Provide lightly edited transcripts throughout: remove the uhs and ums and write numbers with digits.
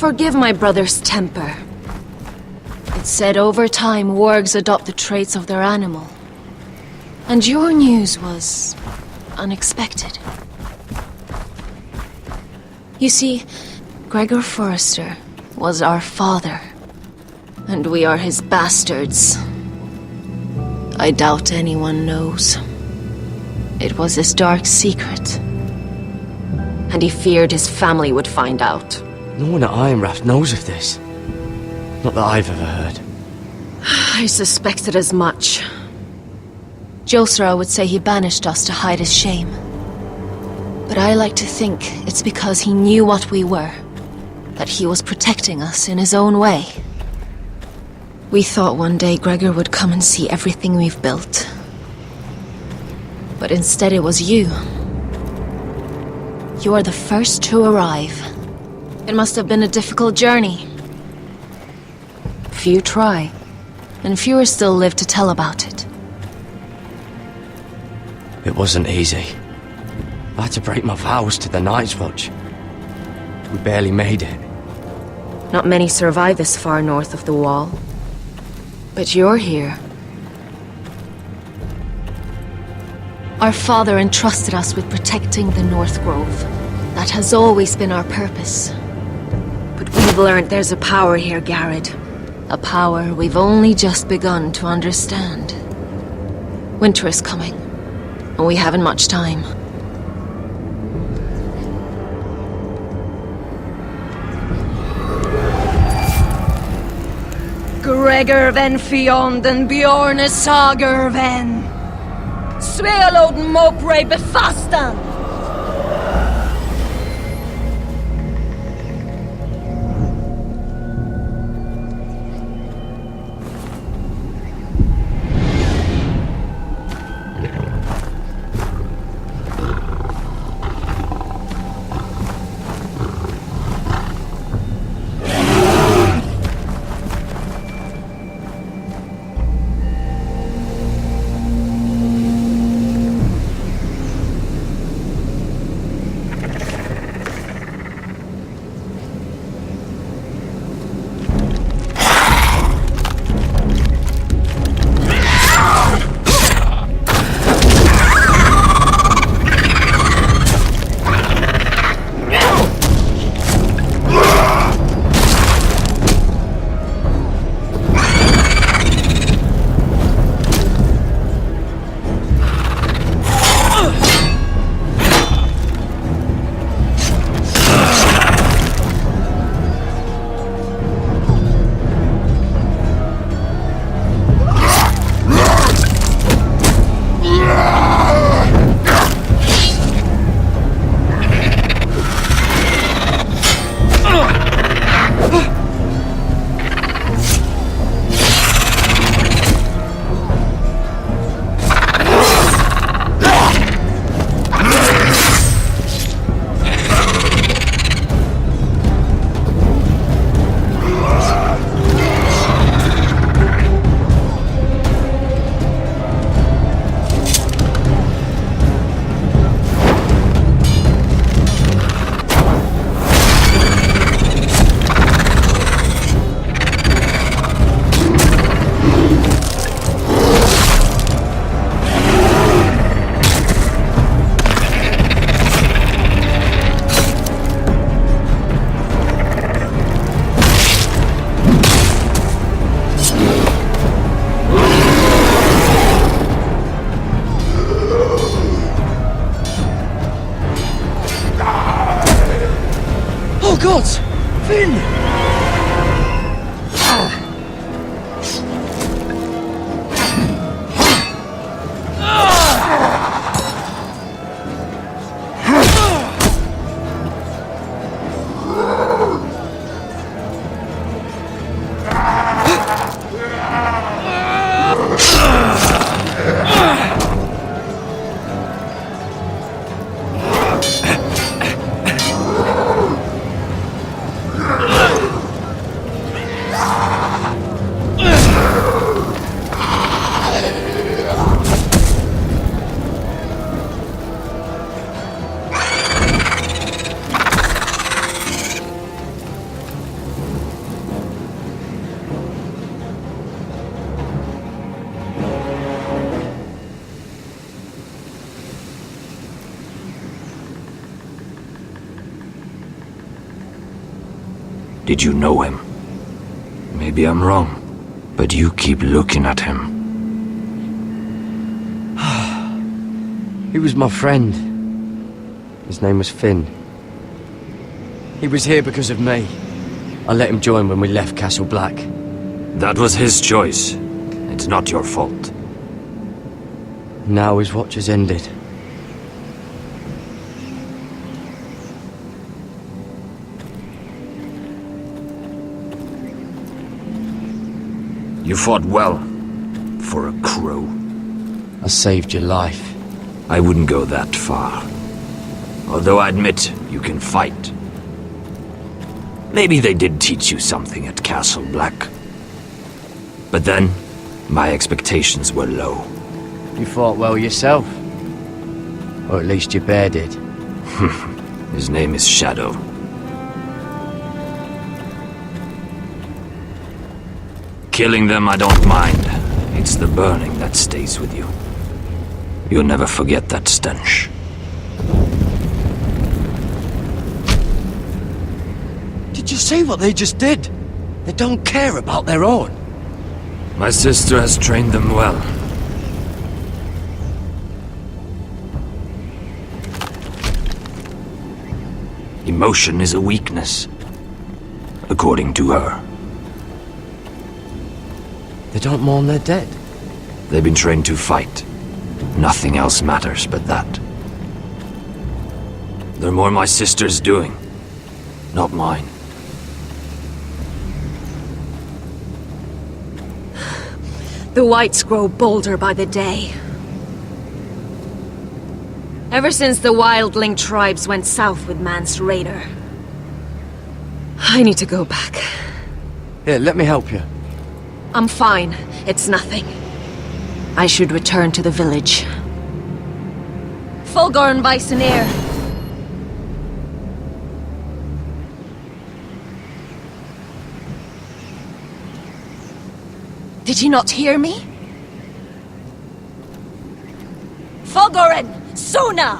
Forgive my brother's temper. It's said over time wargs adopt the traits of their animal. And your news was unexpected. You see, Gregor Forrester was our father, and we are his bastards. I doubt anyone knows. It was his dark secret, and he feared his family would find out. No one at Ironraft knows of this. Not that I've ever heard. I suspected as much. Josra would say he banished us to hide his shame. But I like to think it's because he knew what we were, that he was protecting us in his own way. We thought one day Gregor would come and see everything we've built. But instead it was you. You are the first to arrive. It must have been a difficult journey. Few try, and fewer still live to tell about it. It wasn't easy. I had to break my vows to the Night's Watch. We barely made it. Not many survive this far north of the Wall. But you're here. Our father entrusted us with protecting the North Grove. That has always been our purpose. But we've learned there's a power here, Garrett. A power we've only just begun to understand. Winter is coming, and we haven't much time. Gregor ven fienden bjorne sager ven. Svealoden mopre befastan. Did you know him? Maybe I'm wrong, but you keep looking at him. He was my friend. His name was Finn. He was here because of me. I let him join when we left Castle Black. That was his choice. It's not your fault. Now his watch has ended. You fought well, for a crow. I saved your life. I wouldn't go that far. Although I admit, you can fight. Maybe they did teach you something at Castle Black. But then, my expectations were low. You fought well yourself. Or at least your bear did. His name is Shadow. Killing them I don't mind. It's the burning that stays with you. You'll never forget that stench. Did you see what they just did? They don't care about their own. My sister has trained them well. Emotion is a weakness, according to her. They don't mourn their dead. They've been trained to fight. Nothing else matters but that. They're more my sister's doing, not mine. The whites grow bolder by the day. Ever since the wildling tribes went south with Man's raider. I need to go back. Here, let me help you. I'm fine. It's nothing. I should return to the village. Fulgorn Bisoneer. Did you not hear me? Fulgorn! Suna!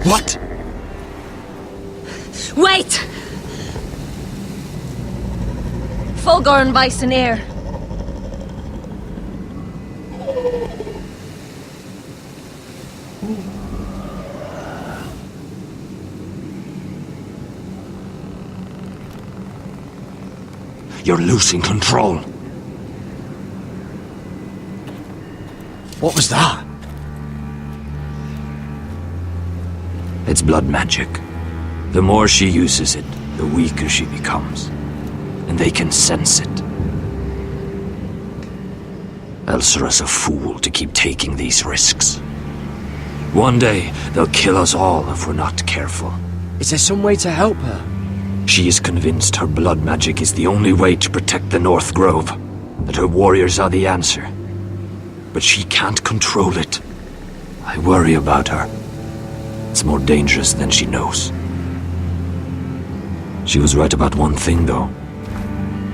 What? Wait! Fulgorn Bisoneer. You're losing control. What was that? It's blood magic. The more she uses it, the weaker she becomes. And they can sense it. Elsera's a fool to keep taking these risks. One day, they'll kill us all if we're not careful. Is there some way to help her? She is convinced her blood magic is the only way to protect the North Grove, that her warriors are the answer. But she can't control it. I worry about her. It's more dangerous than she knows. She was right about one thing, though.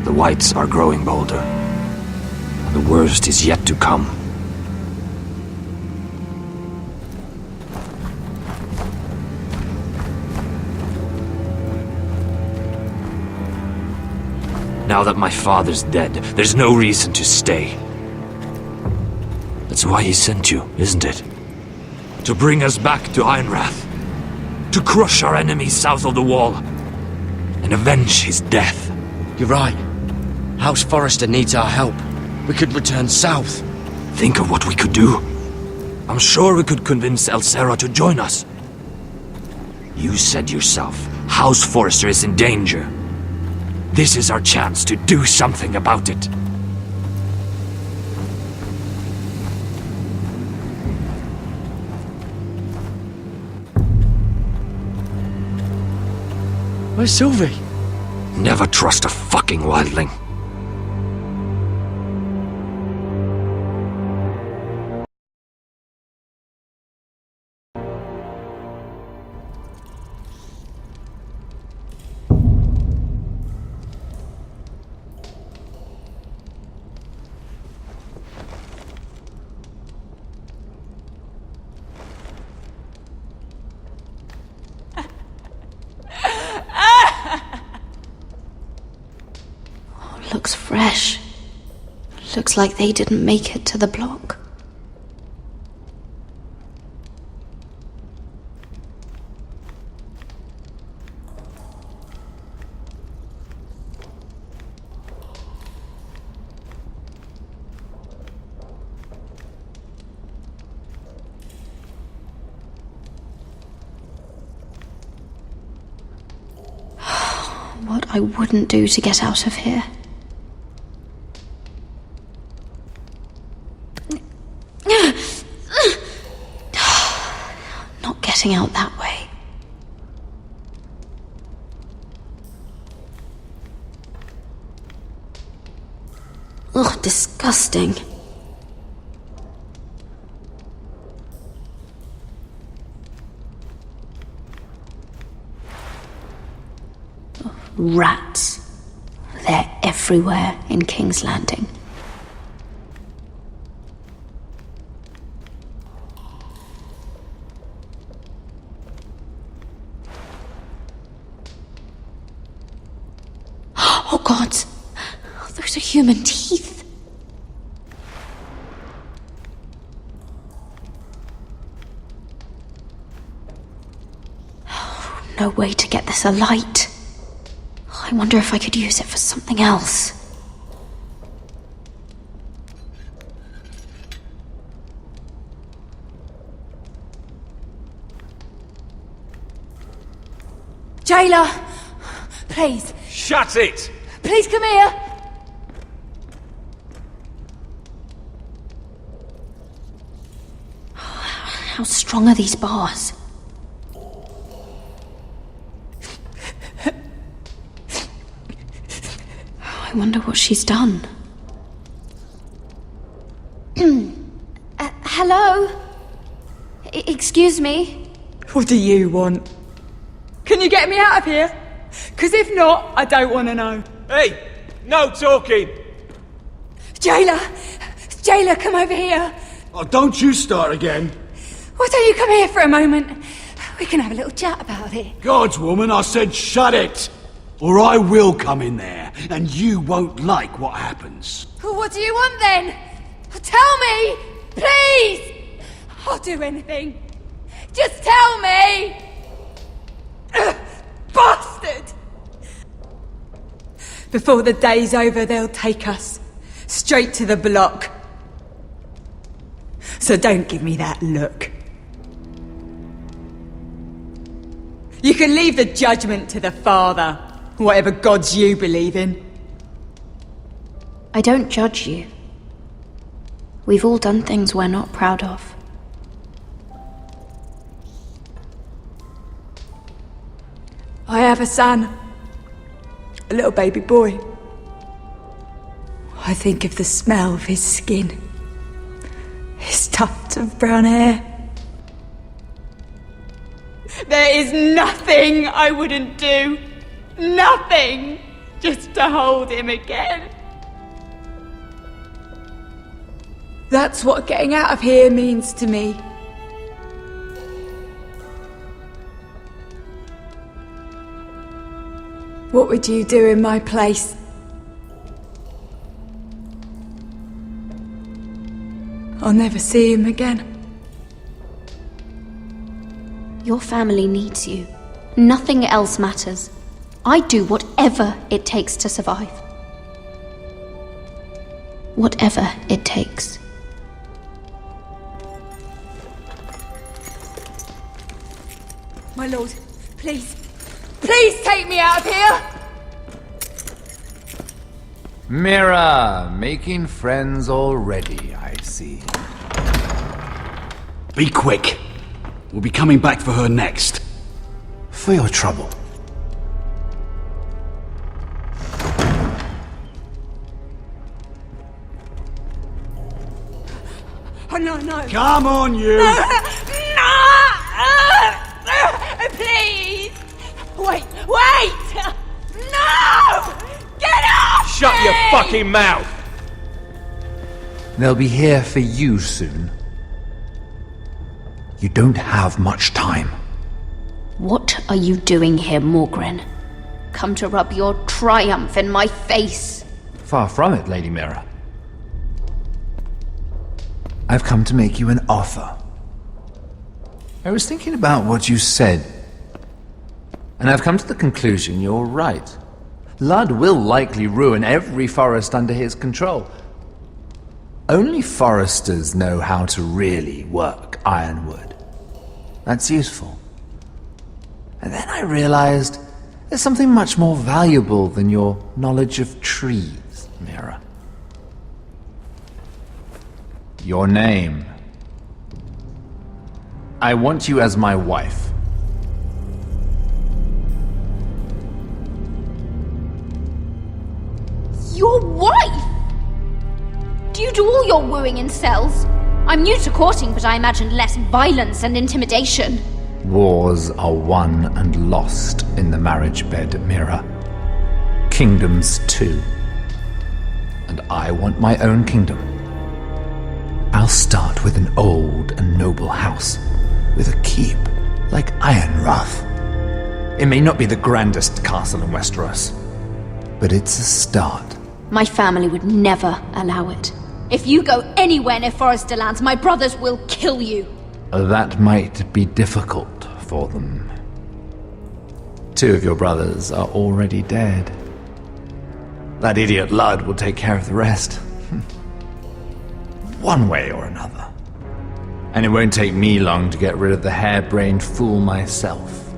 The whites are growing bolder. And the worst is yet to come. Now that my father's dead, there's no reason to stay. That's why he sent you, isn't it? To bring us back to Ironrath. To crush our enemies south of the wall. And avenge his death. You're right. House Forrester needs our help. We could return south. Think of what we could do. I'm sure we could convince Elsera to join us. You said yourself, House Forrester is in danger. This is our chance to do something about it. Where's Sylvie? Never trust a fucking wildling. looks fresh. Looks like they didn't make it to the block. What I wouldn't do to get out of here. Not getting out that way. Ugh, disgusting. Rats. They're everywhere in King's Landing. Oh God! Those are human teeth. No way to get this alight. I wonder if I could use it for something else. Jailer! Please. Shut it! Please come here! How strong are these bars? I wonder what she's done. Hello? Excuse me? What do you want? Can you get me out of here? Because if not, I don't want to know. Hey! No talking! Jailer! Jailer, come over here! Oh, don't you start again. Why don't you come here for a moment? We can have a little chat about it. God's woman, I said shut it! Or I will come in there, and you won't like what happens. Well, what do you want then? Tell me! Please! I'll do anything. Just tell me! Bastard! Before the day's over, they'll take us straight to the block. So don't give me that look. You can leave the judgment to the Father, whatever gods you believe in. I don't judge you. We've all done things we're not proud of. I have a son. A little baby boy. I think of the smell of his skin. His tuft of brown hair. There is nothing I wouldn't do. Nothing! Just to hold him again. That's what getting out of here means to me. What would you do in my place? I'll never see him again. Your family needs you. Nothing else matters. I'd do whatever it takes to survive. Whatever it takes. My lord, please. Please take me out of here! Mira, making friends already, I see. Be quick. We'll be coming back for her next. For your trouble. Oh, no, no. Come on, you! No! Please! Wait! No! Get off Shut me! your fucking mouth! They'll be here for you soon. You don't have much time. What are you doing here, Morgren? Come to rub your triumph in my face. Far from it, Lady Mira. I've come to make you an offer. I was thinking about what you said, and I've come to the conclusion you're right. Ludd will likely ruin every forest under his control. Only foresters know how to really work ironwood. That's useful. And then I realized there's something much more valuable than your knowledge of trees, Mira. Your name. I want you as my wife. Your wife? Do you do all your wooing in cells? I'm new to courting, but I imagined less violence and intimidation. Wars are won and lost in the marriage bed, Mira. Kingdoms too. And I want my own kingdom. I'll start with an old and noble house, with a keep like Ironrath. It may not be the grandest castle in Westeros, but it's a start. My family would never allow it. If you go anywhere near Forester Lands, my brothers will kill you. That might be difficult for them. 2 of your brothers are already dead. That idiot Ludd will take care of the rest. One way or another. And it won't take me long to get rid of the harebrained fool myself.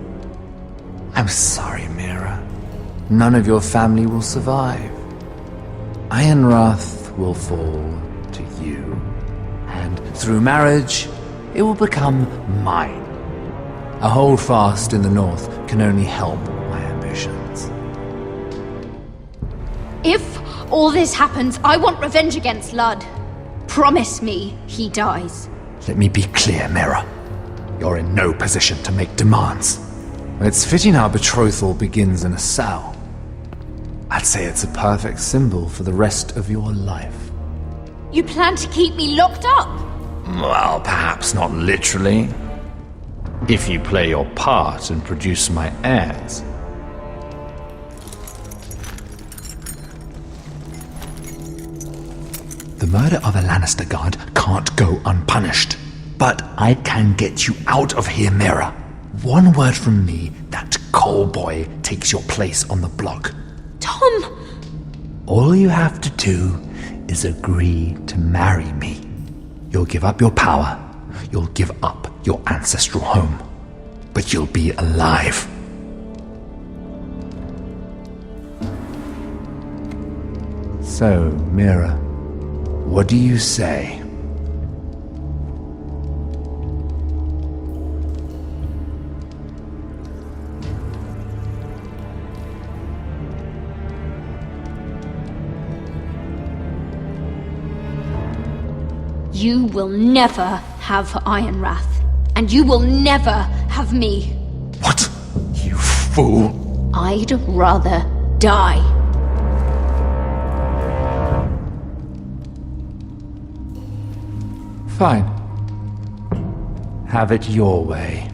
I'm sorry, Mira. None of your family will survive. Ironrath will fall to you, and through marriage, it will become mine. A holdfast in the north can only help my ambitions. If all this happens, I want revenge against Ludd. Promise me he dies. Let me be clear, Mira. You're in no position to make demands. It's fitting our betrothal begins in a cell. I'd say it's a perfect symbol for the rest of your life. You plan to keep me locked up? Well, perhaps not literally. If you play your part and produce my heirs. The murder of a Lannister guard can't go unpunished. But I can get you out of here, Mira. One word from me, that coal boy takes your place on the block. Tom! All you have to do is agree to marry me. You'll give up your power. You'll give up your ancestral home. But you'll be alive. So, Mira, what do you say? You will never have Ironrath. And you will never have me. What? You fool! I'd rather die. Fine. Have it your way.